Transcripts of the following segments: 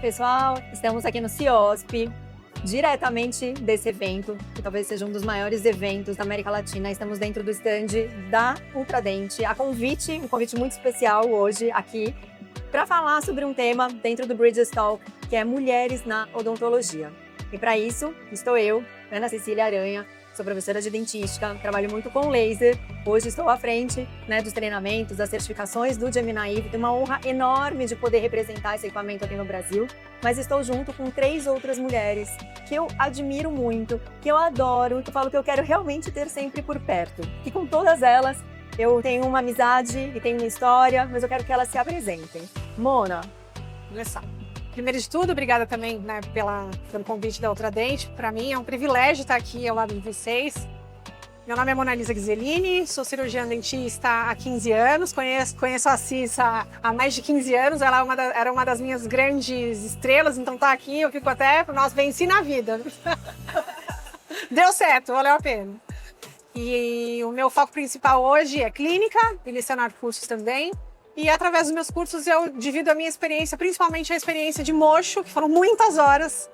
Pessoal, estamos aqui no CIOSP, diretamente desse evento, que talvez seja um dos maiores eventos da América Latina. Estamos dentro do stand da Ultradent, um convite muito especial hoje aqui, para falar sobre um tema dentro do Bridges Talk, que é mulheres na odontologia. E para isso, estou eu, Ana Cecília Aranha, sou professora de dentística, trabalho muito com laser. Hoje estou à frente dos treinamentos, das certificações do Gemini. Tenho uma honra enorme de poder representar esse equipamento aqui no Brasil, mas estou junto com 3 outras mulheres que eu admiro muito, que eu adoro, que eu falo que eu quero realmente ter sempre por perto. E com todas elas, eu tenho uma amizade e tenho uma história, mas eu quero que elas se apresentem. Mona. Olha só. Primeiro de tudo, obrigada também pelo convite da Ultradent. Para mim é um privilégio estar aqui ao lado de vocês. Meu nome é Mona Lisa Ghiseline, sou cirurgiã dentista há 15 anos, conheço a Cissa há mais de 15 anos, ela era uma das minhas grandes estrelas, então tá aqui, eu fico até, nossa, venci na vida. Deu certo, valeu a pena. E o meu foco principal hoje é clínica e lecionar cursos também. E através dos meus cursos eu divido a minha experiência, principalmente a experiência de mocho, que foram muitas horas,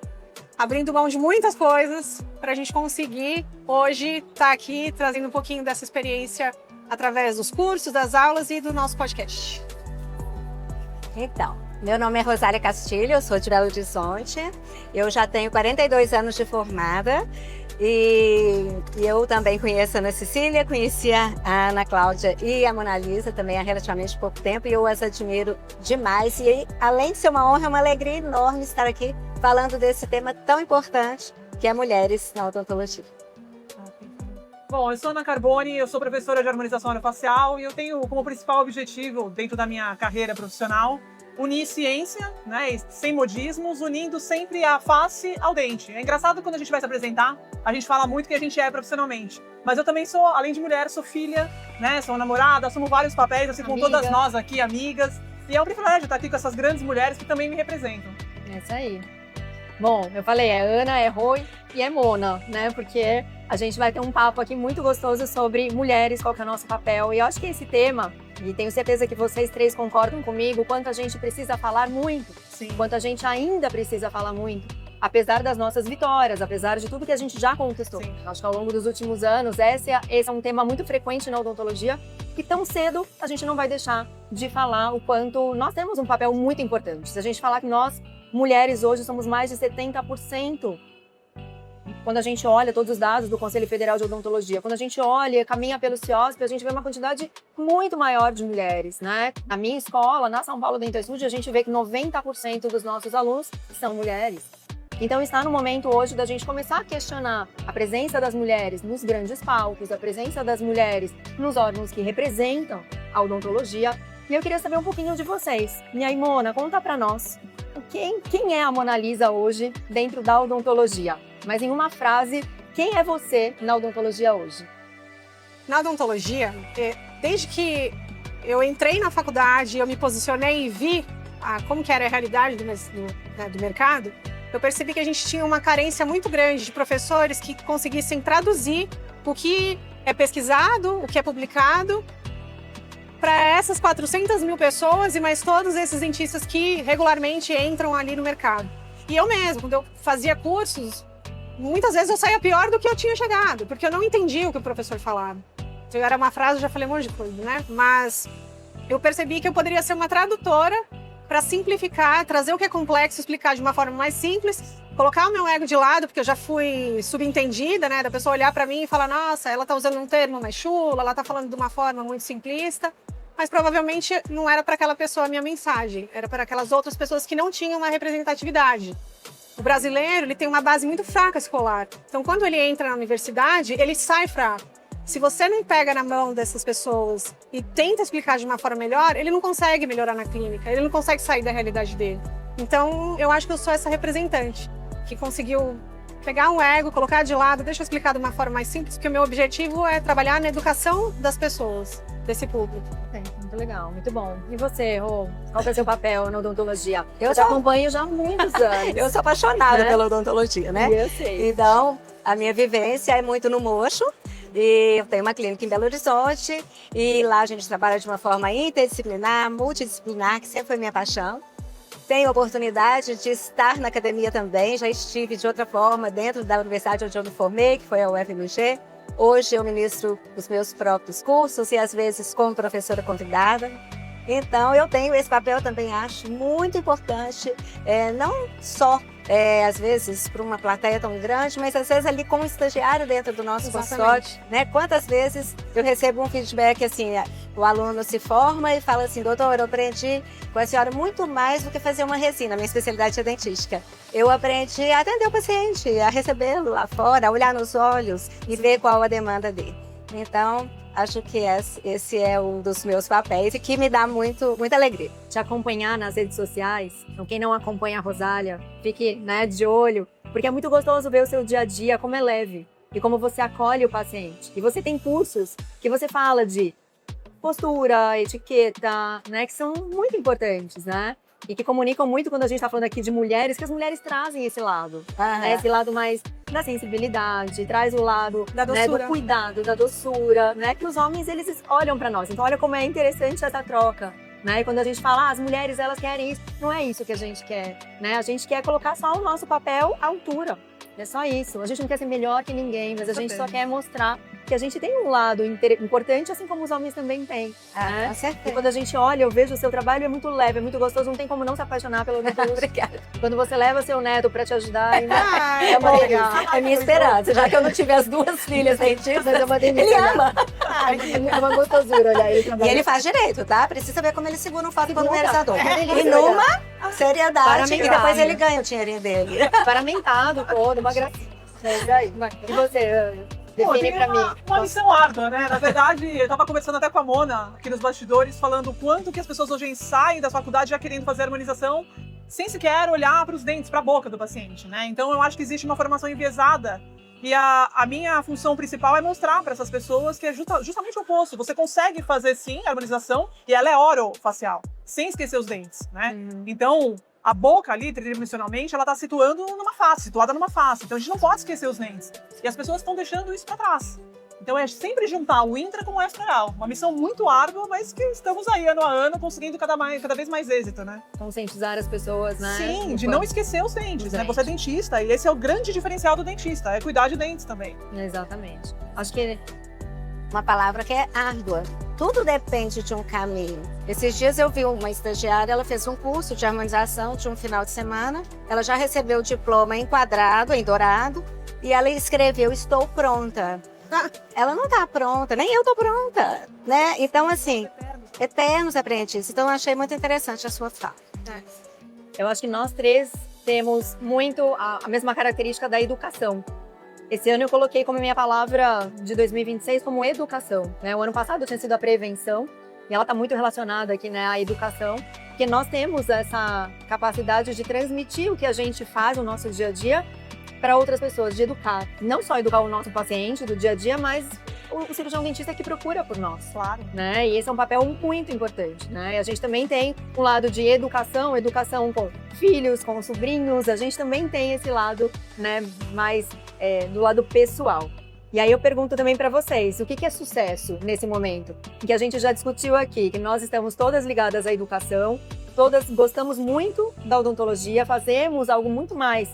abrindo mão de muitas coisas, para a gente conseguir hoje estar aqui trazendo um pouquinho dessa experiência através dos cursos, das aulas e do nosso podcast. Então, meu nome é Rosália Castilho, eu sou de Belo Horizonte, eu já tenho 42 anos de formada. E eu também conheço a Ana Cecília, conhecia a Ana Cláudia e a Mona Lisa também há relativamente pouco tempo e eu as admiro demais. E além de ser uma honra, é uma alegria enorme estar aqui falando desse tema tão importante que é mulheres na odontologia. Bom, eu sou Ana Carboni, eu sou professora de harmonização orofacial e eu tenho como principal objetivo dentro da minha carreira profissional unir ciência, sem modismos, unindo sempre a face ao dente. É engraçado quando a gente vai se apresentar, a gente fala muito que a gente é profissionalmente. Mas eu também sou, além de mulher, sou filha, sou namorada, assumo vários papéis, assim como todas nós aqui, amigas. E é um privilégio estar aqui com essas grandes mulheres que também me representam. É isso aí. Bom, eu falei, é Ana, é Roi e é Mona, Porque a gente vai ter um papo aqui muito gostoso sobre mulheres, qual que é o nosso papel. E eu acho que esse tema, e tenho certeza que vocês 3 concordam comigo, quanto a gente precisa falar muito, Sim. Quanto a gente ainda precisa falar muito, apesar das nossas vitórias, apesar de tudo que a gente já conquistou. Sim. Acho que ao longo dos últimos anos, esse é um tema muito frequente na odontologia e tão cedo a gente não vai deixar de falar o quanto nós temos um papel muito importante. Se a gente falar que nós, mulheres, hoje somos mais de 70%, quando a gente olha todos os dados do Conselho Federal de Odontologia, quando a gente olha, caminha pelo CIOSP, a gente vê uma quantidade muito maior de mulheres, Na minha escola, na São Paulo Dental Studio, a gente vê que 90% dos nossos alunos são mulheres. Então está no momento hoje da gente começar a questionar a presença das mulheres nos grandes palcos, a presença das mulheres nos órgãos que representam a odontologia. E eu queria saber um pouquinho de vocês. E aí, Mona, conta pra nós, quem é a Mona Lisa hoje dentro da odontologia? Mas em uma frase, quem é você na odontologia hoje? Na odontologia, desde que eu entrei na faculdade, eu me posicionei e vi como que era a realidade do mercado, eu percebi que a gente tinha uma carência muito grande de professores que conseguissem traduzir o que é pesquisado, o que é publicado, para essas 400 mil pessoas e mais todos esses dentistas que regularmente entram ali no mercado. E eu mesmo, quando eu fazia cursos, muitas vezes eu saía pior do que eu tinha chegado, porque eu não entendia o que o professor falava. Então, era uma frase, eu já falei um monte de coisa, Mas eu percebi que eu poderia ser uma tradutora para simplificar, trazer o que é complexo, explicar de uma forma mais simples, colocar o meu ego de lado, porque eu já fui subentendida, da pessoa olhar para mim e falar, nossa, ela está usando um termo mais chulo, ela está falando de uma forma muito simplista, mas provavelmente não era para aquela pessoa a minha mensagem, era para aquelas outras pessoas que não tinham uma representatividade. O brasileiro, ele tem uma base muito fraca escolar, então quando ele entra na universidade, ele sai fraco. Se você não pega na mão dessas pessoas e tenta explicar de uma forma melhor, ele não consegue melhorar na clínica, ele não consegue sair da realidade dele. Então, eu acho que eu sou essa representante, que conseguiu pegar um ego, colocar de lado, deixa eu explicar de uma forma mais simples, porque o meu objetivo é trabalhar na educação das pessoas, desse público. Muito legal, muito bom. E você, Rô? Qual é o seu papel na odontologia? Eu te acompanho já há muitos anos. Eu sou apaixonada pela odontologia, Eu sei. Então, A minha vivência é muito no Mocho. E eu tenho uma clínica em Belo Horizonte. E lá a gente trabalha de uma forma interdisciplinar, multidisciplinar, que sempre foi minha paixão. Tenho a oportunidade de estar na academia também. Já estive de outra forma dentro da universidade onde eu me formei, que foi a UFMG. Hoje eu ministro os meus próprios cursos e às vezes como professora convidada. Então eu tenho esse papel também, acho muito importante, não só às vezes para uma plateia tão grande, mas às vezes ali como estagiário dentro do nosso consultório, né? Quantas vezes eu recebo um feedback assim, o aluno se forma e fala assim, doutor, eu aprendi com a senhora muito mais do que fazer uma resina, minha especialidade é dentística. Eu aprendi a atender o paciente, a recebê-lo lá fora, a olhar nos olhos e ver qual a demanda dele. Então, acho que esse é um dos meus papéis e que me dá muita alegria. Te acompanhar nas redes sociais, então quem não acompanha a Rosália, fique, né, de olho, porque é muito gostoso ver o seu dia a dia, como é leve e como você acolhe o paciente. E você tem cursos que você fala de postura, etiqueta, né, que são muito importantes, né? E que comunicam muito quando a gente está falando aqui de mulheres, que as mulheres trazem esse lado, né? Esse lado mais da sensibilidade, traz o lado Da né, doçura. do cuidado, da doçura, né? Que os homens, eles olham para nós. Então, olha como é interessante essa troca, né? E quando a gente fala, as mulheres, elas querem isso, não é isso que a gente quer, né? A gente quer colocar só o nosso papel à altura. É só isso. A gente não quer ser melhor que ninguém, mas a gente só quer mostrar que a gente tem um lado importante, assim como os homens também têm. Né? Com certeza. E quando a gente olha, eu vejo o seu trabalho, é muito leve, é muito gostoso, não tem como não se apaixonar pelo odontologia. Obrigada. Quando você leva seu neto para te ajudar, ainda Ai, é uma delícia. É minha esperança, já que eu não tive as duas filhas dentistas, Mas é uma delícia. ele ama. É uma gostosura olhar ele E trabalhando. ele faz direito, tá? Precisa ver como ele segura um fato Segura. pulverizador. É delícia, E numa seriedade, Paramentada. e depois ele ganha o dinheirinho dele. Paramentado todo, uma gracinha. E aí? E você, Pô, define tem pra mim. uma missão árdua, né? Na verdade, eu tava conversando até com a Mona, aqui nos bastidores, falando o quanto que as pessoas hoje saem da faculdade já querendo fazer harmonização sem sequer olhar para os dentes, para a boca do paciente, né? Então, eu acho que existe uma formação enviesada e a minha função principal é mostrar para essas pessoas que é justamente o oposto. Você consegue fazer, sim, a harmonização e ela é orofacial, sem esquecer os dentes, né? Então, a boca ali, tridimensionalmente, ela está situada numa face. Então, a gente não pode esquecer os dentes. E as pessoas estão deixando isso para trás. Então, é sempre juntar o intra com o extra-oral. Uma missão muito árdua, mas que estamos aí, ano a ano, conseguindo cada vez mais êxito, né? Conscientizar as pessoas, né? Sim, de não esquecer os dentes, né? Você é dentista e esse é o grande diferencial do dentista, é cuidar de dentes também. Exatamente. Acho que Uma palavra que é árdua. Tudo depende de um caminho. Esses dias eu vi uma estagiária, ela fez um curso de harmonização de um final de semana. Ela já recebeu o diploma enquadrado, em dourado, e ela escreveu, estou pronta. Ela não está pronta, nem eu estou pronta, né? Então, assim, eternos aprendizes. Então, eu achei muito interessante a sua fala. eu acho que nós três temos muito a mesma característica da educação. Esse ano eu coloquei como minha palavra de 2026 como educação, né? O ano passado tinha sido a prevenção, e ela está muito relacionada aqui, né, à educação, porque nós temos essa capacidade de transmitir o que a gente faz no nosso dia a dia para outras pessoas, de educar. Não só educar o nosso paciente do dia a dia, mas o cirurgião dentista que procura por nós. Claro. Né? E esse é um papel muito importante, né? E a gente também tem um lado de educação com filhos, com sobrinhos, a gente também tem esse lado, né, mais do lado pessoal. E aí eu pergunto também para vocês, o que é sucesso nesse momento? Que a gente já discutiu aqui, que nós estamos todas ligadas à educação, todas gostamos muito da odontologia, fazemos algo muito mais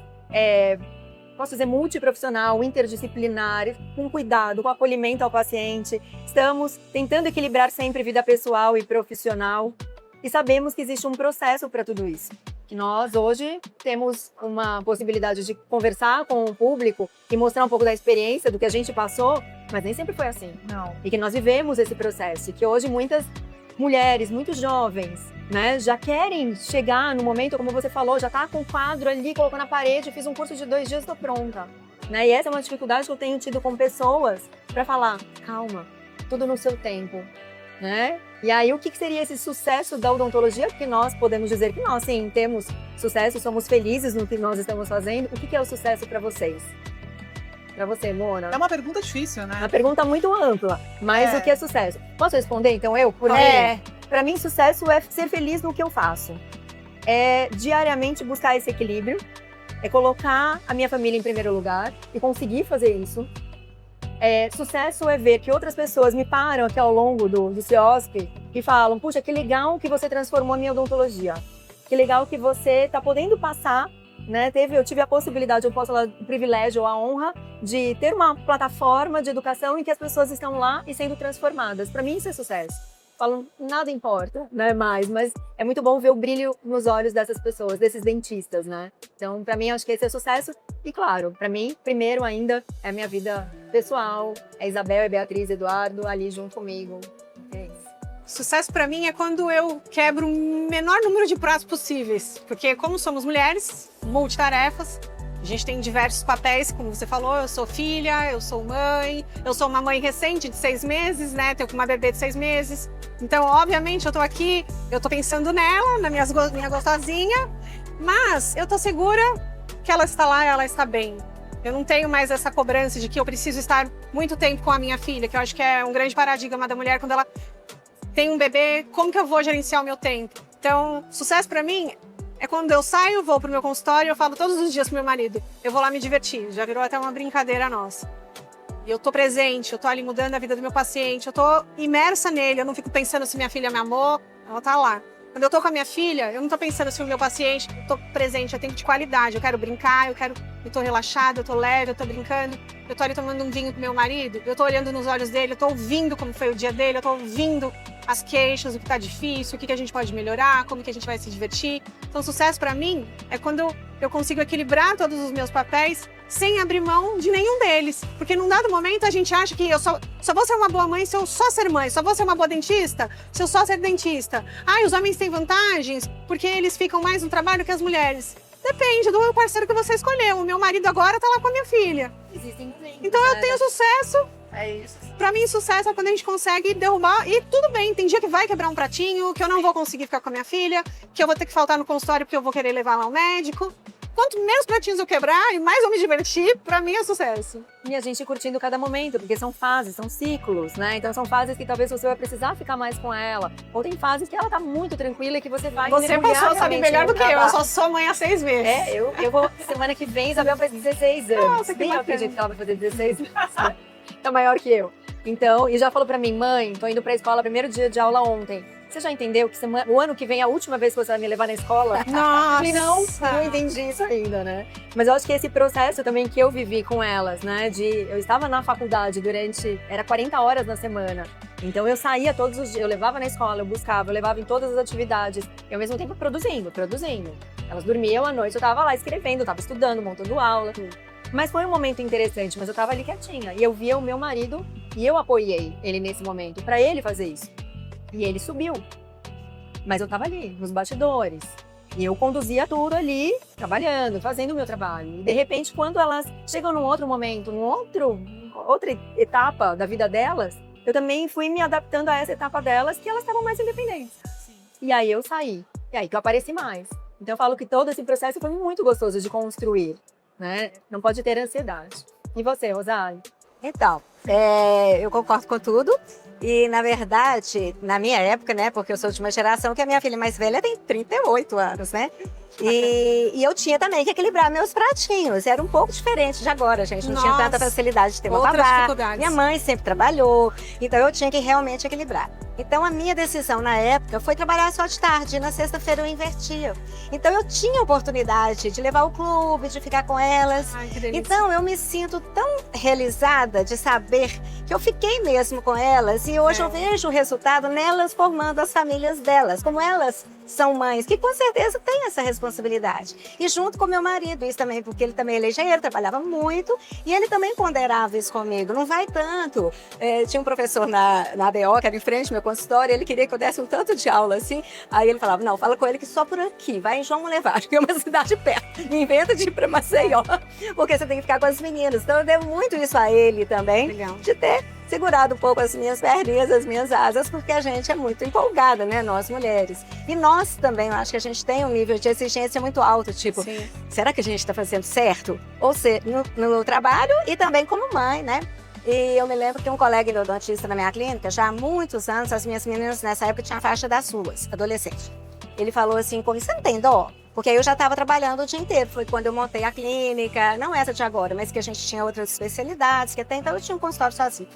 posso dizer, multiprofissional, interdisciplinar, com cuidado, com acolhimento ao paciente. Estamos tentando equilibrar sempre vida pessoal e profissional. E sabemos que existe um processo para tudo isso. Que nós, hoje, temos uma possibilidade de conversar com o público e mostrar um pouco da experiência, do que a gente passou, mas nem sempre foi assim. Não. E que nós vivemos esse processo. E que hoje muitas mulheres, muitos jovens, né, já querem chegar no momento, como você falou, já tá com o quadro ali, colocou na parede, fiz um curso de 2 dias, estou pronta. Né? E essa é uma dificuldade que eu tenho tido com pessoas para falar, calma, tudo no seu tempo. Né? E aí, o que seria esse sucesso da odontologia? Porque nós podemos dizer que nós, sim, temos sucesso, somos felizes no que nós estamos fazendo. O que é o sucesso para vocês? Para você, Mona? É uma pergunta difícil, né? Uma pergunta muito ampla, mas o que é sucesso? Posso responder, então, eu? Por mim? Para mim, sucesso é ser feliz no que eu faço. É diariamente buscar esse equilíbrio É colocar a minha família em primeiro lugar e conseguir fazer isso. Sucesso é ver que outras pessoas me param aqui ao longo do CIOSP e falam, puxa, que legal que você transformou a minha odontologia. Que legal que você está podendo passar, né? Eu tive a possibilidade, eu posso falar, o privilégio ou a honra de ter uma plataforma de educação em que as pessoas estão lá e sendo transformadas. Para mim isso é sucesso. Falam, nada importa, né, mas é muito bom ver o brilho nos olhos dessas pessoas, desses dentistas, né? Então, para mim, acho que esse é sucesso. E, claro, para mim, primeiro ainda é a minha vida pessoal, é Isabel e Beatriz, Eduardo ali junto comigo. É isso. Sucesso para mim é quando eu quebro o menor número de pratos possíveis, porque como somos mulheres, multitarefas, a gente tem diversos papéis, como você falou, eu sou filha, eu sou mãe, eu sou uma mãe recente de 6 meses, né? Tenho uma bebê de 6 meses. Então, obviamente, eu tô aqui, eu tô pensando nela, na minha gostosinha, mas eu tô segura que ela está lá e ela está bem. Eu não tenho mais essa cobrança de que eu preciso estar muito tempo com a minha filha, que eu acho que é um grande paradigma da mulher quando ela tem um bebê, como que eu vou gerenciar o meu tempo? Então, sucesso para mim é quando eu saio, vou pro meu consultório, eu falo todos os dias pro meu marido, eu vou lá me divertir, já virou até uma brincadeira nossa. E eu tô presente, eu tô ali mudando a vida do meu paciente, eu tô imersa nele, eu não fico pensando se minha filha me amou, ela tá lá. Quando eu tô com a minha filha, eu não tô pensando se o meu paciente, eu tô presente, é tempo de qualidade, eu quero brincar, eu tô relaxada, eu tô leve, eu tô brincando, eu tô ali tomando um vinho com meu marido, eu tô olhando nos olhos dele, eu tô ouvindo como foi o dia dele, eu tô ouvindo as queixas, o que tá difícil, o que a gente pode melhorar, como que a gente vai se divertir. Então, sucesso pra mim é quando eu consigo equilibrar todos os meus papéis sem abrir mão de nenhum deles. Porque num dado momento a gente acha que eu só vou ser uma boa mãe se eu só ser mãe, só vou ser uma boa dentista se eu só ser dentista. Os homens têm vantagens porque eles ficam mais no trabalho que as mulheres. Depende do parceiro que você escolheu. O meu marido agora tá lá com a minha filha. Existem clientes, então eu tenho sucesso. É isso. Pra mim, sucesso é quando a gente consegue derrubar. E tudo bem, tem dia que vai quebrar um pratinho, que eu não vou conseguir ficar com a minha filha, que eu vou ter que faltar no consultório porque eu vou querer levar lá ao médico. Quanto menos pratinhos eu quebrar e mais eu me divertir, pra mim é sucesso. E a gente curtindo cada momento, porque são fases, são ciclos, né? Então são fases que talvez você vai precisar ficar mais com ela. Ou tem fases que ela tá muito tranquila e que você vai Você passou, sabe melhor do que eu só sou mãe há 6 meses. Eu vou, semana que vem, Isabel faz 16 anos. Nossa, que Nem eu bacana. acredito que ela vai fazer 16 anos. É maior que eu. Então, e já falou pra mim, mãe, tô indo pra escola, primeiro dia de aula ontem. Você já entendeu que o ano que vem é a última vez que você vai me levar na escola? Nossa! Falei, não entendi isso ainda, né? Mas eu acho que esse processo também que eu vivi com elas, né? Eu estava na faculdade era 40 horas na semana. Então eu saía todos os dias, eu levava na escola, eu buscava, eu levava em todas as atividades. E ao mesmo tempo produzindo. Elas dormiam à noite, eu tava lá escrevendo, eu tava estudando, montando aula. Mas foi um momento interessante, mas eu tava ali quietinha. E eu via o meu marido e eu apoiei ele nesse momento, pra ele fazer isso. E ele subiu. Mas eu tava ali, nos bastidores. E eu conduzia tudo ali, trabalhando, fazendo o meu trabalho. E de repente, quando elas chegam num outro momento, outra etapa da vida delas, eu também fui me adaptando a essa etapa delas, que elas estavam mais independentes. Sim. E aí eu saí. E aí que eu apareci mais. Então eu falo que todo esse processo foi muito gostoso de construir, né? Não pode ter ansiedade. E você, Rosário? Então, eu concordo com tudo. E, na verdade, na minha época, né, porque eu sou de uma geração que a minha filha mais velha tem 38 anos, né? E eu tinha também que equilibrar meus pratinhos. Era um pouco diferente de agora, gente. Não tinha tanta facilidade de ter uma babá. Minha mãe sempre trabalhou, então eu tinha que realmente equilibrar. Então a minha decisão na época foi trabalhar só de tarde. E na sexta-feira eu invertia. Então eu tinha oportunidade de levar o clube, de ficar com elas. Ai, que delícia. Então eu me sinto tão realizada de saber que eu fiquei mesmo com elas. E hoje eu vejo o resultado nelas formando as famílias delas. Como elas são mães, que com certeza têm essa responsabilidade. E junto com meu marido, isso também, porque ele também é engenheiro, trabalhava muito, e ele também ponderava isso comigo, não vai tanto. Tinha um professor na ADO, que era em frente ao meu consultório, ele queria que eu desse um tanto de aula, assim, aí ele falava, não, fala com ele que só por aqui, vai em João Monlevade, que é uma cidade perto, inventa de ir para Maceió, porque você tem que ficar com as meninas. Então eu devo muito isso a ele também, Legal. de ter segurado um pouco as minhas perninhas, as minhas asas, porque a gente é muito empolgada, né, nós mulheres. E nós também, eu acho que a gente tem um nível de exigência muito alto, tipo, Sim. será que a gente está fazendo certo? Ou seja, no trabalho e também como mãe, né? E eu me lembro que um colega endodontista na minha clínica, já há muitos anos, as minhas meninas nessa época tinham a faixa das suas, adolescente. Ele falou assim, como você não tem dó? Porque aí eu já estava trabalhando o dia inteiro. Foi quando eu montei a clínica, não essa de agora, mas que a gente tinha outras especialidades, que até então eu tinha um consultório sozinho.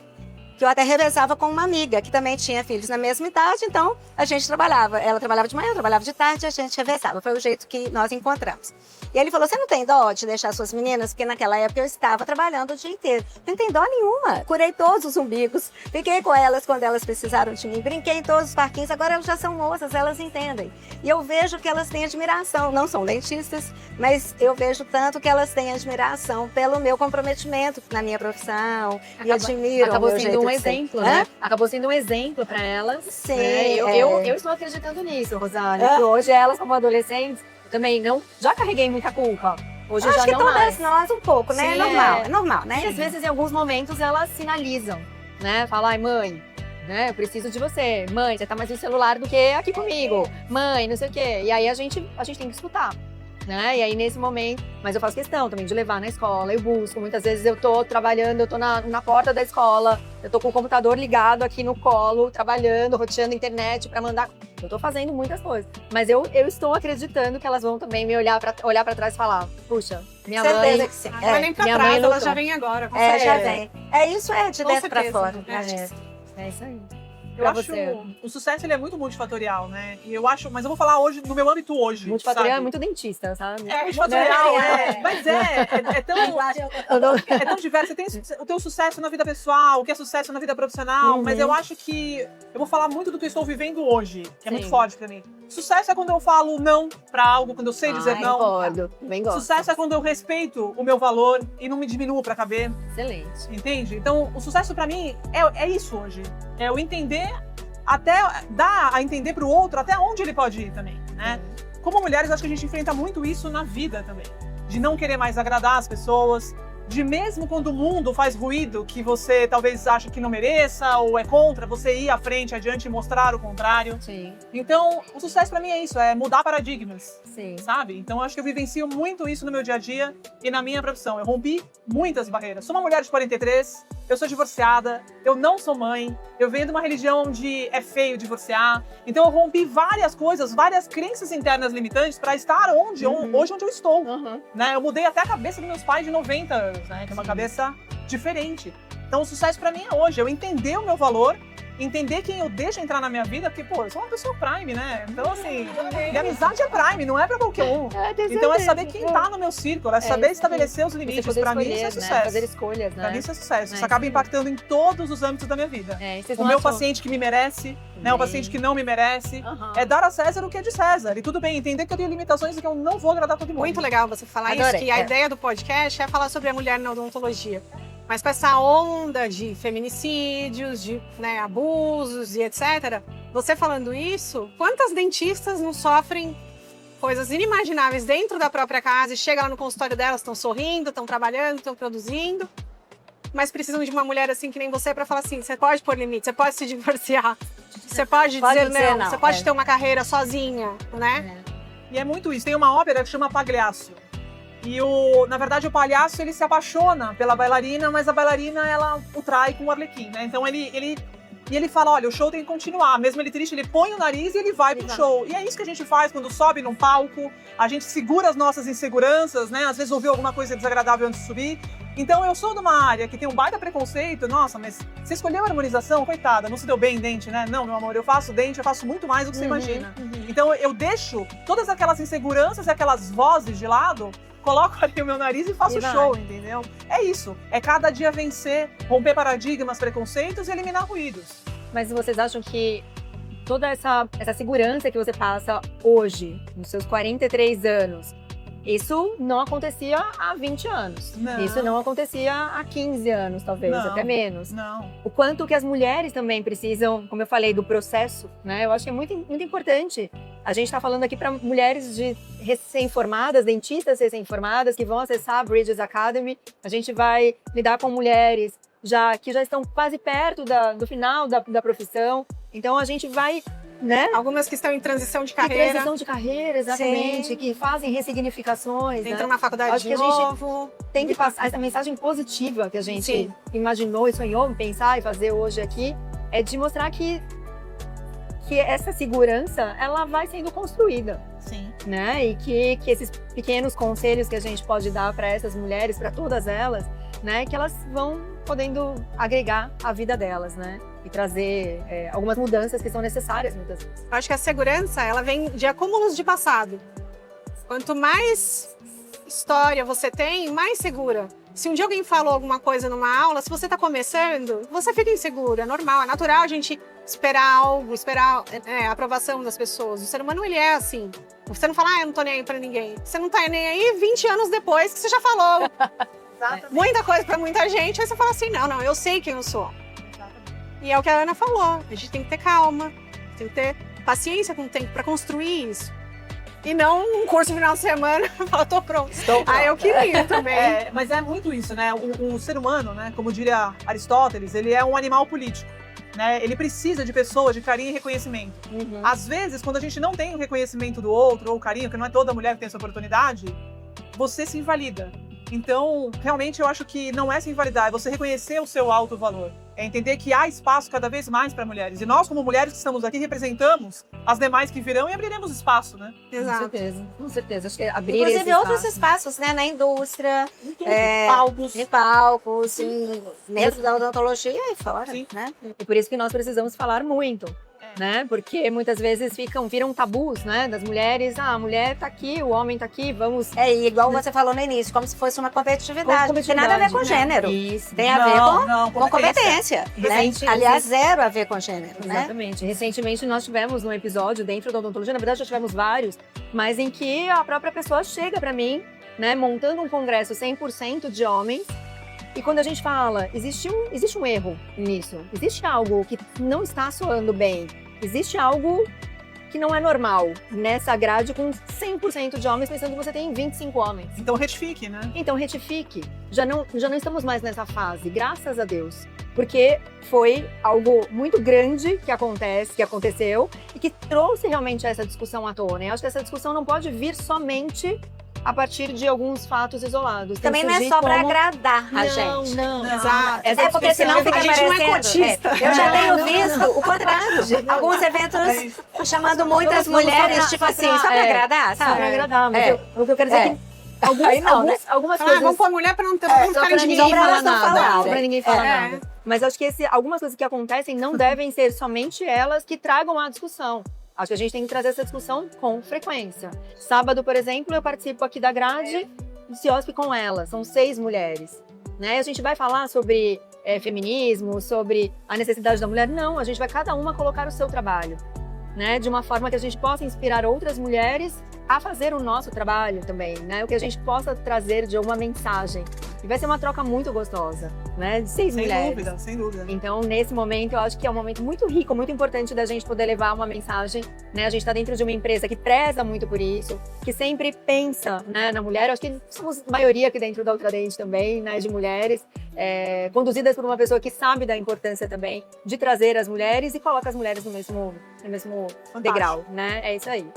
Que eu até revezava com uma amiga, que também tinha filhos na mesma idade, então a gente trabalhava. Ela trabalhava de manhã, eu trabalhava de tarde, a gente revezava. Foi o jeito que nós encontramos. E ele falou, você não tem dó de deixar suas meninas? Porque naquela época eu estava trabalhando o dia inteiro. Não tem dó nenhuma. Curei todos os umbigos, fiquei com elas quando elas precisaram de mim, brinquei em todos os parquinhos, agora elas já são moças, elas entendem. E eu vejo que elas têm admiração, não são dentistas, mas eu vejo tanto que elas têm admiração pelo meu comprometimento na minha profissão, e admiram Acabou o meu sendo jeito um de ser. exemplo, né? Acabou sendo um exemplo para elas. Sim, né? Eu estou acreditando nisso, Rosane. Que hoje elas, como adolescentes, também não. Já carreguei muita culpa. Hoje eu Acho já que não todas mais. nós um pouco, né? Sim, É normal, né? E às vezes, em alguns momentos, elas sinalizam, né? Fala, ai, mãe, né? Eu preciso de você. Mãe, você tá mais no celular do que aqui comigo. Mãe, não sei o quê. E aí a gente tem que escutar. Né? E aí, nesse momento, mas eu faço questão também de levar na escola, eu busco, muitas vezes eu tô trabalhando, eu tô na porta da escola, eu tô com o computador ligado aqui no colo, trabalhando, roteando internet para mandar, eu tô fazendo muitas coisas, mas eu estou acreditando que elas vão também me olhar para trás e falar, puxa, minha Certeza mãe... que sim. Não vai nem pra minha trás, mãe ela lutou. já vem agora. Com É, já certeza. vem. É isso, é de Com dentro pra certeza. fora. É isso aí. Eu Pra acho você. o sucesso ele é muito multifatorial, né? E eu acho, mas eu vou falar hoje no meu âmbito hoje. Multifatorial é sabe? muito dentista, sabe? É multifatorial, Né? mas é tão diverso. Você tem o teu sucesso na vida pessoal, o que é sucesso na vida profissional, mas eu acho que eu vou falar muito do que eu estou vivendo hoje, que é muito Sim. forte pra mim. Sucesso é quando eu falo não pra algo, quando eu sei dizer não. Concordo, bem gosto. Sucesso é quando eu respeito o meu valor e não me diminuo pra caber, Excelente. entende? Então, o sucesso pra mim é isso hoje. É eu entender, até dar a entender pro outro até onde ele pode ir também, né? Como mulheres, acho que a gente enfrenta muito isso na vida também. De não querer mais agradar as pessoas, de mesmo quando o mundo faz ruído que você talvez ache que não mereça ou é contra, você ir à frente, adiante e mostrar o contrário. Sim, Então, o sucesso pra mim é isso, é mudar paradigmas, sim. sabe? Então, eu acho que eu vivencio muito isso no meu dia a dia e na minha profissão. Eu rompi muitas barreiras. Sou uma mulher de 43, eu sou divorciada, eu não sou mãe, eu venho de uma religião onde é feio divorciar. Então, eu rompi várias coisas, várias crenças internas limitantes para estar hoje onde eu estou. Né? Eu mudei até a cabeça dos meus pais de 90 anos, né? Que é uma cabeça diferente. Então, o sucesso pra mim é hoje, eu entender o meu valor, entender quem eu deixo entrar na minha vida, porque, pô, eu sou uma pessoa Prime, né? Então, assim, minha amizade é Prime, não é pra qualquer um. Então, é saber quem tá no meu círculo, é saber estabelecer os limites. Pra mim, isso é sucesso. Fazer escolhas, né? Pra mim, isso é sucesso. É, Isso acaba sim. impactando em todos os âmbitos da minha vida. É, vocês O não meu acham- paciente que me merece, né? O paciente que não me merece. Aham. É dar a César o que é de César. E tudo bem, entender que eu tenho limitações e que eu não vou agradar todo mundo. Muito legal você falar Adorei, isso, que a é. ideia do podcast é falar sobre a mulher na odontologia. Mas com essa onda de feminicídios, de abusos e etc., você falando isso, quantas dentistas não sofrem coisas inimagináveis dentro da própria casa e chega lá no consultório delas, estão sorrindo, estão trabalhando, estão produzindo, mas precisam de uma mulher assim que nem você para falar assim, você pode pôr limite, você pode se divorciar, você pode dizer não, você pode ter uma carreira sozinha, né? E é muito isso. Tem uma ópera que chama Pagliasso. E, na verdade, o palhaço, ele se apaixona pela bailarina, mas a bailarina, ela o trai com o Arlequim, né? Então, ele fala, olha, o show tem que continuar. Mesmo ele triste, ele põe o nariz e ele vai pro show. E é isso que a gente faz quando sobe num palco. A gente segura as nossas inseguranças, né? Às vezes ouviu alguma coisa desagradável antes de subir. Então, eu sou de uma área que tem um baita preconceito. Nossa, mas você escolheu a harmonização? Coitada, não se deu bem em dente, né? Não, meu amor, eu faço dente, eu faço muito mais do que você imagina. Então, eu deixo todas aquelas inseguranças e aquelas vozes de lado, coloco ali o meu nariz e faço show, entendeu? É isso. É cada dia vencer, romper paradigmas, preconceitos e eliminar ruídos. Mas vocês acham que toda essa segurança que você passa hoje, nos seus 43 anos, isso não acontecia há 20 anos. Não. Isso não acontecia há 15 anos, talvez, Não. até menos. Não. O quanto que as mulheres também precisam, como eu falei, do processo, né? Eu acho que é muito, muito importante. A gente está falando aqui para mulheres de recém-formadas, dentistas recém-formadas, que vão acessar a Bridges Academy. A gente vai lidar com mulheres que já estão quase perto do final da profissão. Então, a gente vai, né? Algumas que estão em transição de Que carreira, transição de carreira, exatamente. Sim. Que fazem ressignificações, entram né? na faculdade Acho de que a gente novo. tem que passar essa mensagem positiva que a gente Sim. imaginou e sonhou em pensar e fazer hoje aqui, é de mostrar que essa segurança, ela vai sendo construída. Sim. né? E que esses pequenos conselhos que a gente pode dar para essas mulheres, para todas elas, né? Que elas vão podendo agregar a vida delas, né? E trazer algumas mudanças que são necessárias muitas vezes. Eu acho que a segurança, ela vem de acúmulos de passado. Quanto mais história você tem, mais segura. Se um dia alguém falou alguma coisa numa aula, se você está começando, você fica insegura, é normal, é natural a gente esperar algo, esperar a aprovação das pessoas. O ser humano, ele é assim. Você não fala, eu não tô nem aí pra ninguém. Você não tá nem aí 20 anos depois que você já falou muita coisa pra muita gente, aí você fala assim, não, eu sei quem eu sou. E é o que a Ana falou, a gente tem que ter calma, tem que ter paciência com o tempo pra construir isso. E não um curso final de semana, falar, tô pronto. Eu queria também. Mas é muito isso, né? O ser humano, né? Como diria Aristóteles, ele é um animal político. Né? Ele precisa de pessoas, de carinho e reconhecimento. Às vezes, quando a gente não tem o reconhecimento do outro, ou o carinho, que não é toda mulher que tem essa oportunidade, você se invalida. Então, realmente, eu acho que não é se invalidar, é você reconhecer o seu alto valor. É entender que há espaço cada vez mais para mulheres. E nós, como mulheres que estamos aqui, representamos as demais que virão e abriremos espaço, né? Exato. Com certeza. Acho que abrir Inclusive esse outros espaços, né? Na indústria, Palcos. em palcos, dentro da odontologia e fora, Sim. né? E por isso que nós precisamos falar muito, né? Porque muitas vezes viram tabus, né? Das mulheres, a mulher tá aqui, o homem tá aqui, vamos... E igual você falou no início, como se fosse uma competitividade. Não tem nada a ver com né? gênero. Isso. Tem a ver com competência. Né? Recente- Aliás, zero a ver com gênero, né? Exatamente. Recentemente nós tivemos um episódio dentro da odontologia, na verdade já tivemos vários, mas em que a própria pessoa chega para mim, né, montando um congresso 100% de homens, e quando a gente fala, existe um erro nisso, existe algo que não está soando bem, existe algo que não é normal nessa grade com 100% de homens, pensando que você tem 25 homens. Então retifique, né? Então retifique. Já não estamos mais nessa fase, graças a Deus. Porque foi algo muito grande que aconteceu e que trouxe realmente essa discussão à tona. Eu acho que essa discussão não pode vir somente a partir de alguns fatos isolados. Tem Também que não é surgir só para como... agradar a gente. Não. Exato. Essa Porque senão fica a gente não é parecendo. cotista. Eu já tenho visto o contrário. Alguns eventos chamando muitas mulheres, tipo assim, só para agradar, Só para sabe? agradar, mas o que eu quero dizer é que algumas Ah, coisas... vamos pôr mulher pra não ficar Só de pra ninguém ninguém. falar nada. falar. Só pra ninguém falar É. nada. Mas acho que algumas coisas que acontecem não devem ser somente elas que tragam a discussão. Acho que a gente tem que trazer essa discussão com frequência. Sábado, por exemplo, eu participo aqui da grade do CIOSP com elas. São 6 mulheres. Né? A gente vai falar sobre feminismo, sobre a necessidade da mulher. Não, a gente vai cada uma colocar o seu trabalho. Né? De uma forma que a gente possa inspirar outras mulheres a fazer o nosso trabalho também, né? O que a gente possa trazer de uma mensagem. E vai ser uma troca muito gostosa, né? De 6 mulheres. Sem dúvida. Então, nesse momento, eu acho que é um momento muito rico, muito importante da gente poder levar uma mensagem, né? A gente está dentro de uma empresa que preza muito por isso, que sempre pensa, né, na mulher. Eu acho que somos maioria aqui dentro da Ultradente também, né, de mulheres, conduzidas por uma pessoa que sabe da importância também de trazer as mulheres e coloca as mulheres no mesmo degrau, né? É isso aí.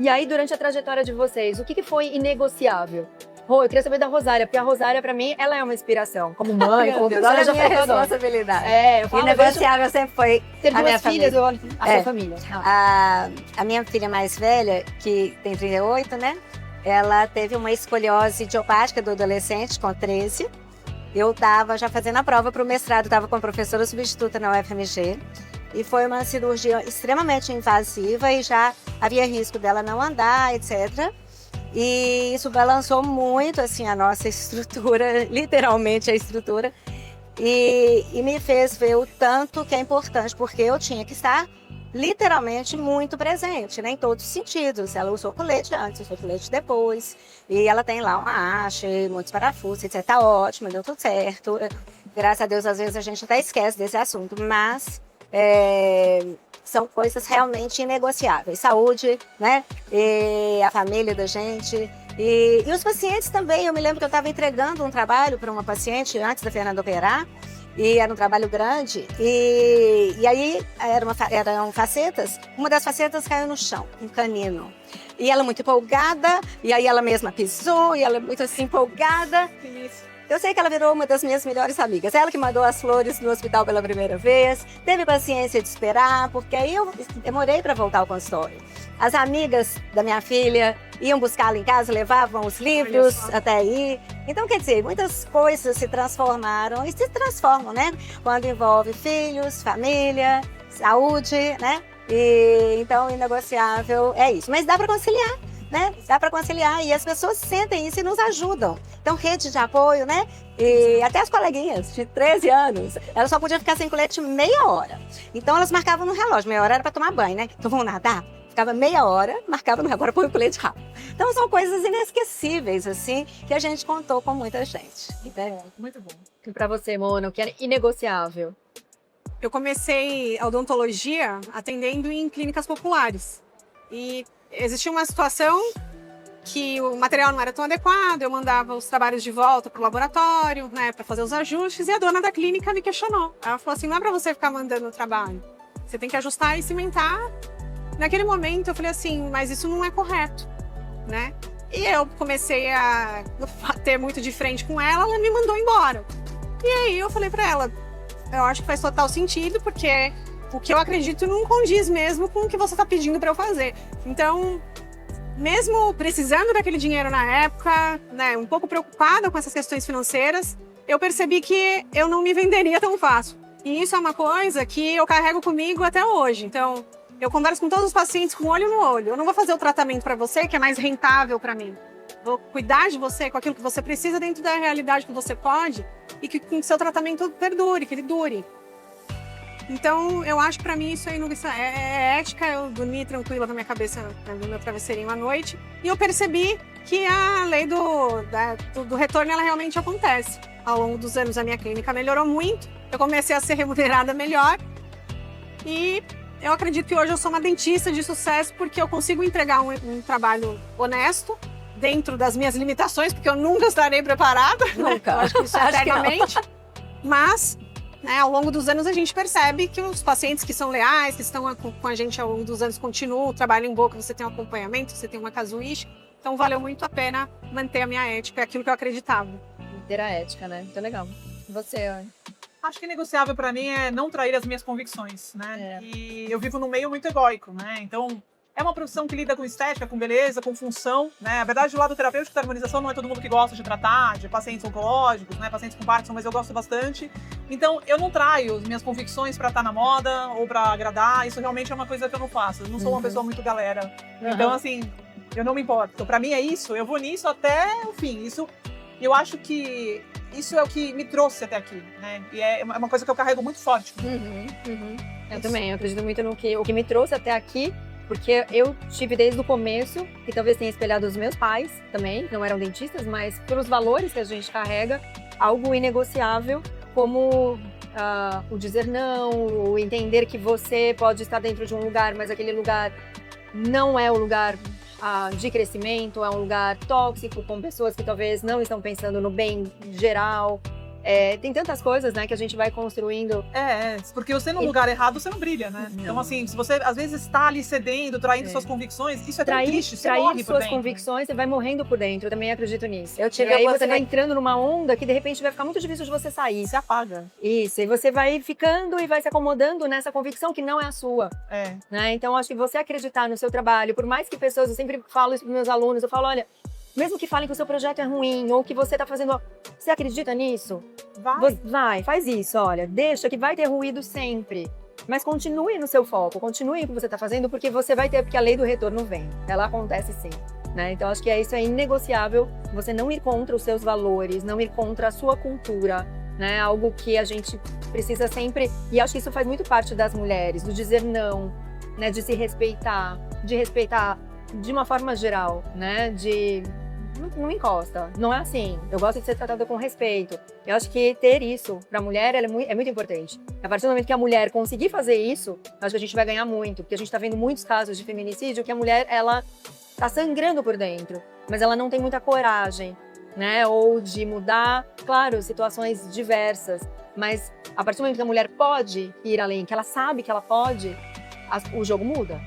E aí, durante a trajetória de vocês, o que foi inegociável? Rô, eu queria saber da Rosária, porque a Rosária, pra mim, ela é uma inspiração. Como mãe, como Olha ela a já minha falou. responsabilidade. Eu falo, Inegociável sempre foi ter a duas minha filhas, família. eu olho a sua família. A minha filha mais velha, que tem 38, né? Ela teve uma escoliose idiopática do adolescente com 13. Eu estava já fazendo a prova para o mestrado, estava com a professora substituta na UFMG. E foi uma cirurgia extremamente invasiva e já havia risco dela não andar, etc. E isso balançou muito assim a nossa estrutura, literalmente a estrutura. E me fez ver o tanto que é importante, porque eu tinha que estar literalmente muito presente, né, em todos os sentidos. Ela usou colete antes, usou colete depois. E ela tem lá uma haste, muitos parafusos, etc. Tá ótimo, deu tudo certo. Graças a Deus, às vezes a gente até esquece desse assunto, mas são coisas realmente inegociáveis. Saúde, né? E a família da gente. E os pacientes também. Eu me lembro que eu estava entregando um trabalho para uma paciente antes da Fernanda operar. E era um trabalho grande. E aí eram facetas. Uma das facetas caiu no chão, um canino. E ela muito empolgada. E aí ela mesma pisou. E ela muito assim empolgada. Eu sei que ela virou uma das minhas melhores amigas. Ela que mandou as flores no hospital pela primeira vez, teve paciência de esperar, porque aí eu demorei para voltar ao consultório. As amigas da minha filha iam buscá-la em casa, levavam os livros até aí. Então, quer dizer, muitas coisas se transformaram e se transformam, né? Quando envolve filhos, família, saúde, né? E então, inegociável é isso. Mas dá para conciliar, né? Dá para conciliar e as pessoas sentem isso e nos ajudam. Então, rede de apoio, né? E até as coleguinhas de 13 anos, elas só podiam ficar sem colete meia hora. Então, elas marcavam no relógio. Meia hora era para tomar banho, né? Então, vamos nadar? Ficava meia hora, marcava no agora põe o colete rápido. Então, são coisas inesquecíveis, assim, que a gente contou com muita gente. Entendeu? Muito bom. E para você, Mona, o que é inegociável? Eu comecei a odontologia atendendo em clínicas populares. E existia uma situação que o material não era tão adequado, eu mandava os trabalhos de volta para o laboratório, né, para fazer os ajustes, e a dona da clínica me questionou. Ela falou assim, não é para você ficar mandando o trabalho, você tem que ajustar e cimentar. Naquele momento eu falei assim, mas isso não é correto, né? E eu comecei a ter muito de frente com ela, ela me mandou embora. E aí eu falei para ela, eu acho que faz total sentido, porque o que eu acredito não condiz mesmo com o que você está pedindo para eu fazer. Então, mesmo precisando daquele dinheiro na época, né, um pouco preocupada com essas questões financeiras, eu percebi que eu não me venderia tão fácil. E isso é uma coisa que eu carrego comigo até hoje. Então, eu converso com todos os pacientes com olho no olho. Eu não vou fazer o tratamento para você que é mais rentável para mim. Vou cuidar de você com aquilo que você precisa dentro da realidade que você pode e que o seu tratamento perdure, que ele dure. Então, eu acho que para mim isso é ética. Eu dormi tranquila com a minha cabeça no meu travesseirinho à noite. E eu percebi que a lei do retorno, ela realmente acontece. Ao longo dos anos, a minha clínica melhorou muito. Eu comecei a ser remunerada melhor. E eu acredito que hoje eu sou uma dentista de sucesso porque eu consigo entregar um trabalho honesto dentro das minhas limitações, porque eu nunca estarei preparada. Nunca. Eu acho que isso eternamente. Mas, né, ao longo dos anos a gente percebe que os pacientes que são leais, que estão com a gente ao longo dos anos continuam, o trabalho em boca, você tem um acompanhamento, você tem uma casuística. Então valeu muito a pena manter a minha ética, aquilo que eu acreditava. Ter a ética, né? Muito legal. E você, Anne? Acho que negociável para mim é não trair as minhas convicções, né? E eu vivo num meio muito egóico, né? Então, é uma profissão que lida com estética, com beleza, com função, né? A verdade, do lado terapêutico da harmonização, não é todo mundo que gosta de tratar, de pacientes oncológicos, né? Pacientes com Parkinson, mas eu gosto bastante. Então, eu não traio as minhas convicções para estar na moda ou para agradar. Isso realmente é uma coisa que eu não faço. Eu não sou uma pessoa muito galera. Então, assim, eu não me importo. Então, para mim é isso. Eu vou nisso até o fim. Eu acho que isso é o que me trouxe até aqui, né? E é uma coisa que eu carrego muito forte. Eu também, eu acredito muito no que o que me trouxe até aqui, porque eu tive desde o começo, que talvez tenha espelhado os meus pais também, que não eram dentistas, mas pelos valores que a gente carrega, algo inegociável, como o dizer não, o entender que você pode estar dentro de um lugar, mas aquele lugar não é o lugar de crescimento, é um lugar tóxico, com pessoas que talvez não estão pensando no bem geral. Tem tantas coisas, né, que a gente vai construindo. Porque você no lugar errado, você não brilha, né? Não. Então, assim, se você às vezes está ali cedendo, traindo suas convicções, isso é tão triste, você morre por dentro. Trair suas convicções, você vai morrendo por dentro, eu também acredito nisso. Eu tive e aí você vai entrando numa onda que de repente vai ficar muito difícil de você sair. Você apaga. Isso, e você vai ficando e vai se acomodando nessa convicção que não é a sua. Né? Então, acho que você acreditar no seu trabalho, por mais que pessoas, eu sempre falo isso para meus alunos, eu falo, olha, mesmo que falem que o seu projeto é ruim ou que você está fazendo... Você acredita nisso? Vai, faz isso, olha. Deixa que vai ter ruído sempre. Mas continue no seu foco, continue o que você está fazendo, porque você vai ter, porque a lei do retorno vem. Ela acontece sim. Né? Então, acho que isso é inegociável. Você não ir contra os seus valores, não ir contra a sua cultura. Né? Algo que a gente precisa sempre... E acho que isso faz muito parte das mulheres, do dizer não, né? De se respeitar, de uma forma geral, né? Não encosta, não é assim. Eu gosto de ser tratada com respeito. Eu acho que ter isso para a mulher é muito importante. A partir do momento que a mulher conseguir fazer isso, acho que a gente vai ganhar muito, porque a gente está vendo muitos casos de feminicídio que a mulher, ela tá sangrando por dentro, mas ela não tem muita coragem, né? Ou de mudar, claro, situações diversas, mas a partir do momento que a mulher pode ir além, que ela sabe que ela pode, o jogo muda.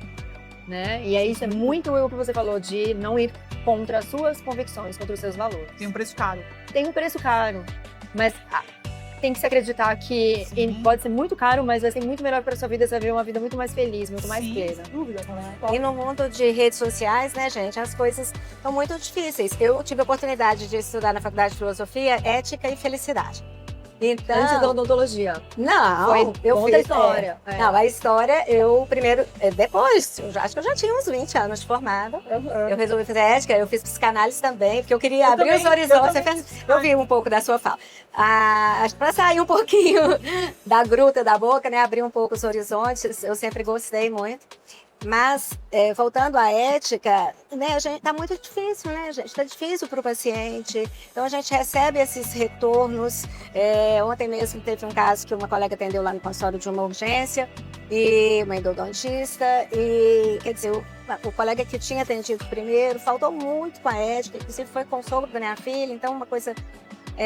Né? E isso é muito o que você falou, de não ir contra as suas convicções, contra os seus valores. Tem um preço caro. tem um preço caro, mas tem que se acreditar que ele pode ser muito caro, mas vai ser muito melhor para sua vida, você vai viver uma vida muito mais feliz, muito mais plena. Sem dúvida. E no mundo de redes sociais, né, gente, as coisas estão muito difíceis. Eu tive a oportunidade de estudar na Faculdade de Filosofia, Ética e Felicidade. Então, Antes da odontologia. não, Foi, eu conta a fiz história. Não, a história, eu primeiro, depois, acho que eu já tinha uns 20 anos de formada. Eu resolvi fazer ética, eu fiz psicanálise também, porque eu queria abrir os horizontes. Eu vi um pouco da sua fala. Para sair um pouquinho da gruta da boca, né, abrir um pouco os horizontes, eu sempre gostei muito. Mas, voltando à ética, né, tá muito difícil, né, gente? Tá difícil para o paciente. Então, a gente recebe esses retornos. Ontem mesmo teve um caso que uma colega atendeu lá no consultório de uma urgência, e uma endodontista, e, quer dizer, o colega que tinha atendido primeiro faltou muito com a ética, inclusive foi consolo da minha filha, então uma coisa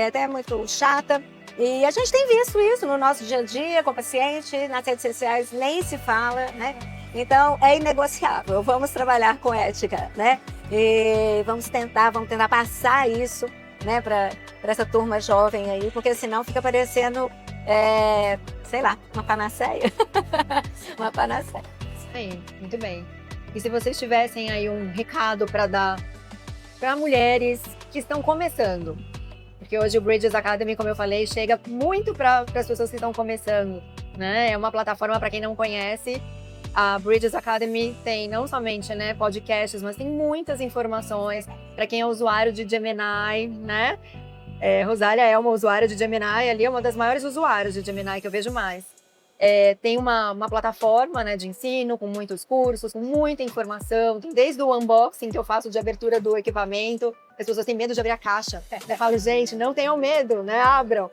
até muito chata. E a gente tem visto isso no nosso dia a dia com o paciente, nas redes sociais nem se fala, né? Então, é inegociável. Vamos trabalhar com ética, né? E vamos tentar passar isso, né, para essa turma jovem aí, porque senão fica parecendo, sei lá, uma panaceia. Uma panaceia. Isso aí, muito bem. E se vocês tivessem aí um recado para dar para mulheres que estão começando? Porque hoje o Bridges Academy, como eu falei, chega muito para as pessoas que estão começando, né? É uma plataforma para quem não conhece. A Bridges Academy tem não somente, né, podcasts, mas tem muitas informações para quem é usuário de Gemini, né? Rosália é uma usuária de Gemini, ali é uma das maiores usuárias de Gemini que eu vejo mais. Tem uma plataforma, né, de ensino com muitos cursos, com muita informação, tem desde o unboxing que eu faço de abertura do equipamento. As pessoas têm medo de abrir a caixa. Eu falo, gente, não tenham medo, né? Abram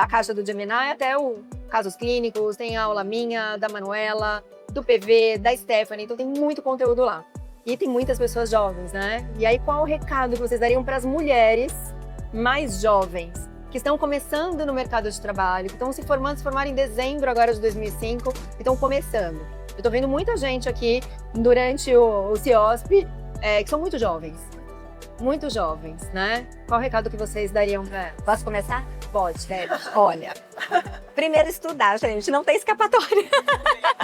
a caixa do Gemini, até o casos clínicos, tem aula minha, da Manuela, do PV, da Stephanie, então tem muito conteúdo lá. E tem muitas pessoas jovens, né? E aí, qual o recado que vocês dariam para as mulheres mais jovens, que estão começando no mercado de trabalho, que estão se formaram em dezembro agora de 2005, e estão começando? Eu tô vendo muita gente aqui durante o CIOSP, que são muito jovens, né? Qual o recado que vocês dariam para elas? Posso começar? Pode, Olha, primeiro estudar, gente, não tem escapatória.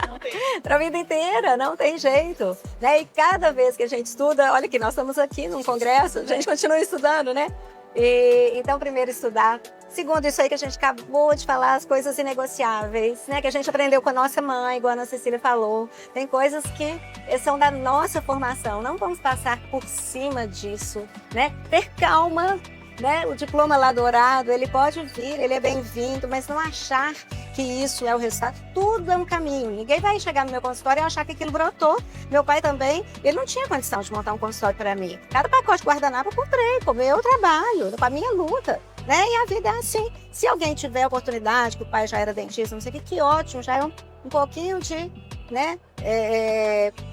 Não tem. Para a vida inteira, não tem jeito, né? E cada vez que a gente estuda, olha que nós estamos aqui num congresso, a gente continua estudando, né? Então, primeiro estudar. Segundo, isso aí que a gente acabou de falar, as coisas inegociáveis, né? Que a gente aprendeu com a nossa mãe, igual a Ana Cecília falou. Tem coisas que são da nossa formação, não vamos passar por cima disso, né? Ter calma, né? O diploma lá dourado, ele pode vir, ele é bem-vindo, mas não achar que isso é o resultado. Tudo é um caminho. Ninguém vai chegar no meu consultório e achar que aquilo brotou. Meu pai também, ele não tinha condição de montar um consultório para mim. Cada pacote de guardanapo eu comprei, com o meu trabalho, com a minha luta, né? E a vida é assim. Se alguém tiver a oportunidade, que o pai já era dentista, não sei o que ótimo, já é um pouquinho de, né?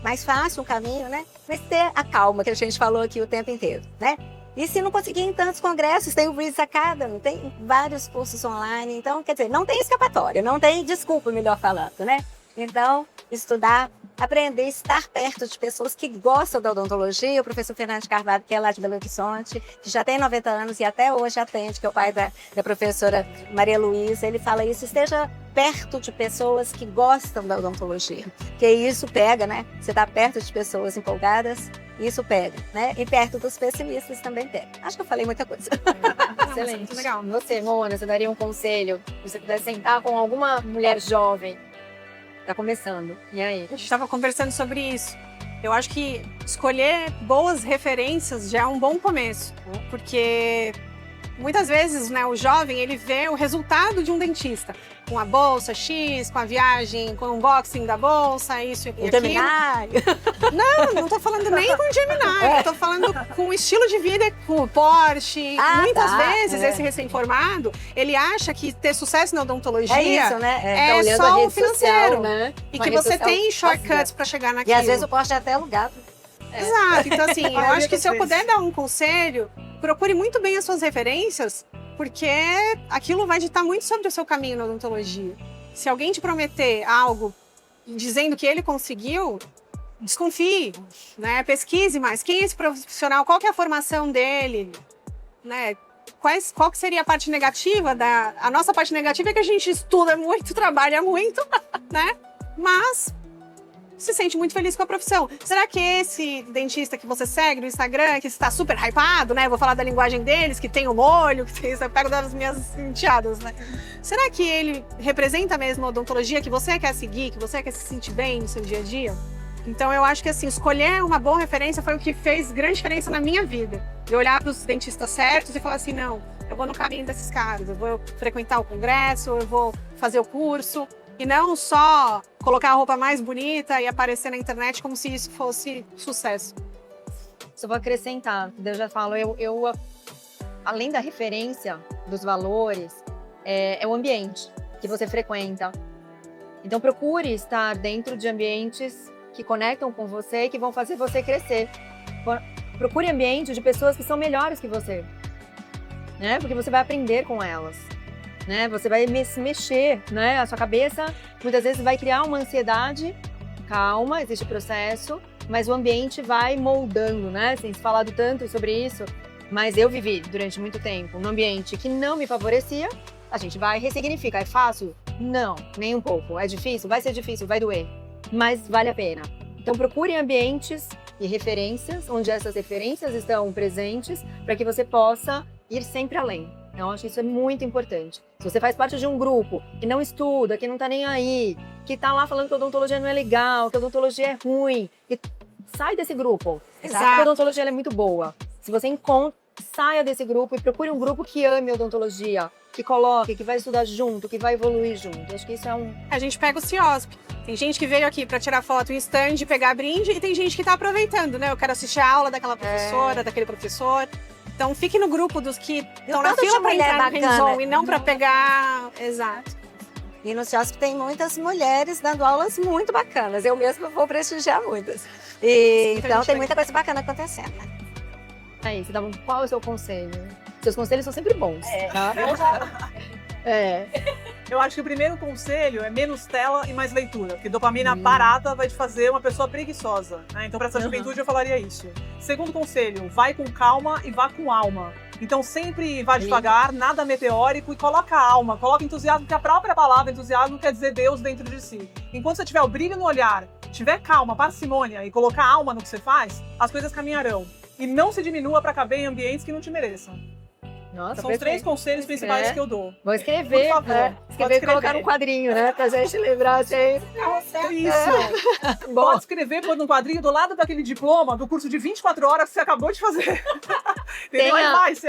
Mais fácil o caminho, né? Mas ter a calma que a gente falou aqui o tempo inteiro, né? E se não conseguir em tantos congressos, tem o Bridges Academy, tem vários cursos online. Então, quer dizer, não tem escapatória, não tem desculpa, melhor falando, né? Então, estudar, aprender, estar perto de pessoas que gostam da odontologia. O professor Fernando Carvalho, que é lá de Belo Horizonte, que já tem 90 anos e até hoje atende, que é o pai da professora Maria Luísa, ele fala isso, esteja perto de pessoas que gostam da odontologia, porque isso pega, né? Você está perto de pessoas empolgadas, isso pega, né? E perto dos pessimistas também pega. Acho que eu falei muita coisa. Excelente. Muito legal. Você, Mona, você daria um conselho? Se você pudesse sentar com alguma mulher jovem, tá começando, e aí? A gente estava conversando sobre isso. Eu acho que escolher boas referências já é um bom começo, porque muitas vezes, né, o jovem, ele vê o resultado de um dentista, com a bolsa X, com a viagem, com o unboxing da bolsa, isso e aquilo. Não tô falando nem com o Gemini, eu tô falando com o estilo de vida, com o Porsche. Muitas vezes esse recém-formado, ele acha que ter sucesso na odontologia É isso, né? Tá é só o financeiro. Social, né? E Uma que rede você social tem shortcuts para chegar E naquilo. às vezes o Porsche é até alugado. Exato. Então, assim, eu Maioria acho que das se eu vezes. puder dar um conselho, procure muito bem as suas referências, porque aquilo vai ditar muito sobre o seu caminho na odontologia. Se alguém te prometer algo dizendo que ele conseguiu, desconfie, né? Pesquise mais. Quem é esse profissional? Qual que é a formação dele? Né? qual que seria a parte negativa? A nossa parte negativa é que a gente estuda muito, trabalha muito, né? Mas se sente muito feliz com a profissão. Será que esse dentista que você segue no Instagram, que está super hypado, né? Vou falar da linguagem deles, que tem o molho, que tem isso, eu pego das minhas enteadas, né? Será que ele representa mesmo a odontologia que você quer seguir, que você quer se sentir bem no seu dia a dia? Então eu acho que assim, escolher uma boa referência foi o que fez grande diferença na minha vida. Eu olhar para os dentistas certos e falar assim, não, eu vou no caminho desses caras, eu vou frequentar o congresso, eu vou fazer o curso. E não só colocar a roupa mais bonita e aparecer na internet como se isso fosse sucesso. Só vou acrescentar, eu já falo, eu além da referência dos valores, é o ambiente que você frequenta. Então procure estar dentro de ambientes que conectam com você e que vão fazer você crescer. Procure ambiente de pessoas que são melhores que você, né? Porque você vai aprender com elas. Né? Você vai se mexer, né? A sua cabeça muitas vezes vai criar uma ansiedade. Calma, existe processo, mas o ambiente vai moldando, né? Tem se falado tanto sobre isso, mas eu vivi durante muito tempo num ambiente que não me favorecia. A gente vai ressignificar. É fácil? Não, nem um pouco. É difícil? Vai ser difícil, vai doer, mas vale a pena. Então procure ambientes e referências onde essas referências estão presentes para que você possa ir sempre além. Eu acho que isso é muito importante. Se você faz parte de um grupo que não estuda, que não tá nem aí, que tá lá falando que a odontologia não é legal, que a odontologia é ruim, sai desse grupo. Exato. A odontologia é muito boa. Se você encontra, saia desse grupo e procure um grupo que ame a odontologia, que coloque, que vai estudar junto, que vai evoluir junto. Eu acho que isso é um... A gente pega o CIOSP. Tem gente que veio aqui para tirar foto em stand, pegar brinde, e tem gente que tá aproveitando, né? Eu quero assistir a aula daquela professora, daquele professor. Então, fique no grupo dos que estão na fila para entrar no hands-on e não para pegar... Exato. E no CIOSP tem muitas mulheres dando aulas muito bacanas. Eu mesma vou prestigiar muitas. Então, tem muita coisa bacana acontecendo. É isso. Então, qual é o seu conselho? Seus conselhos são sempre bons. Tá? Eu acho que o primeiro conselho é menos tela e mais leitura, porque dopamina parada vai te fazer uma pessoa preguiçosa, né? Então, para essa juventude, eu falaria isso. Segundo conselho, vai com calma e vá com alma. Então, sempre vá devagar, nada meteórico e coloca alma, coloca entusiasmo, porque a própria palavra entusiasmo quer dizer Deus dentro de si. Enquanto você tiver o brilho no olhar, tiver calma, parcimônia e colocar alma no que você faz, as coisas caminharão. E não se diminua para caber em ambientes que não te mereçam. Nossa, São os 3 conselhos principais que eu dou. Vou escrever, Por favor, escrever e colocar no quadrinho, né? Pra gente lembrar sempre. Isso. Pode escrever, pôr num quadrinho do lado daquele diploma do curso de 24 horas que você acabou de fazer.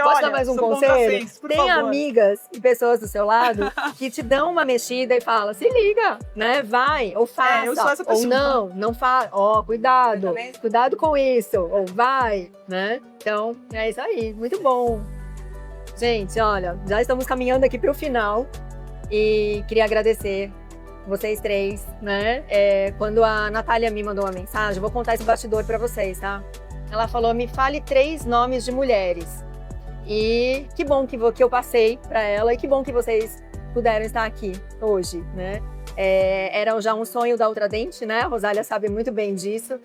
Posso dar mais um conselho? Tem amigas e pessoas do seu lado que te dão uma mexida e falam, se liga, né? Vai, ou faça, eu sou essa ou pessoa. não faz. Ó, cuidado, cuidado com isso, ou vai, né? Então, é isso aí, muito bom. Gente, olha, já estamos caminhando aqui para o final e queria agradecer vocês 3, né? Quando a Natália me mandou uma mensagem, eu vou contar esse bastidor para vocês, tá? Ela falou, me fale 3 nomes de mulheres. E que bom que eu passei para ela e que bom que vocês puderam estar aqui hoje, né? Era já um sonho da Ultradente, né? A Rosália sabe muito bem disso,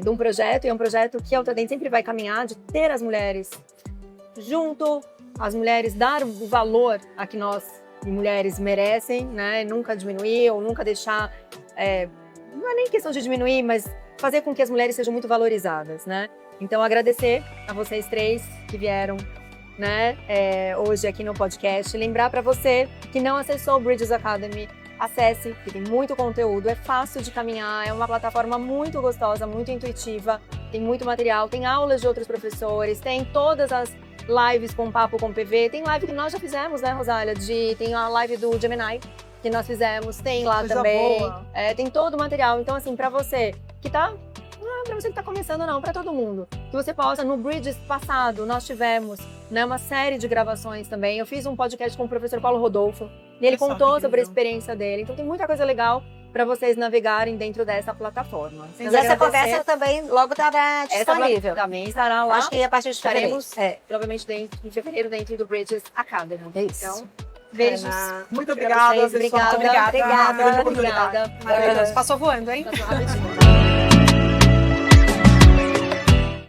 de um projeto, e é um projeto que a Ultradente sempre vai caminhar, de ter as mulheres junto, as mulheres dar o valor a que nós, mulheres, merecem, né? Nunca diminuir ou nunca deixar... não é nem questão de diminuir, mas fazer com que as mulheres sejam muito valorizadas, né? Então, agradecer a vocês 3 que vieram, né? Hoje aqui no podcast. Lembrar para você que não acessou o Bridges Academy, acesse, que tem muito conteúdo, é fácil de caminhar, é uma plataforma muito gostosa, muito intuitiva, tem muito material, tem aulas de outros professores, tem todas as lives com papo com PV, tem live que nós já fizemos, né, Rosália? Tem a live do Gemini que nós fizemos, tem lá Coisa também, boa. Tem todo o material. Então, assim, pra você que tá, não é pra você que tá começando não, pra todo mundo, que você possa, no Bridges passado, nós tivemos, né, uma série de gravações também. Eu fiz um podcast com o professor Paulo Rodolfo, e ele contou sobre a experiência dele, então tem muita coisa legal para vocês navegarem dentro dessa plataforma. E essa conversa também logo estará disponível. Também estará lá. Acho que a partir de fevereiro. Provavelmente em fevereiro dentro do Bridges Academy. É isso. Então, beijos. Muito obrigada. Obrigada. Obrigada. Obrigada. Maravilhoso. Passou voando, hein? Passou rapidinho.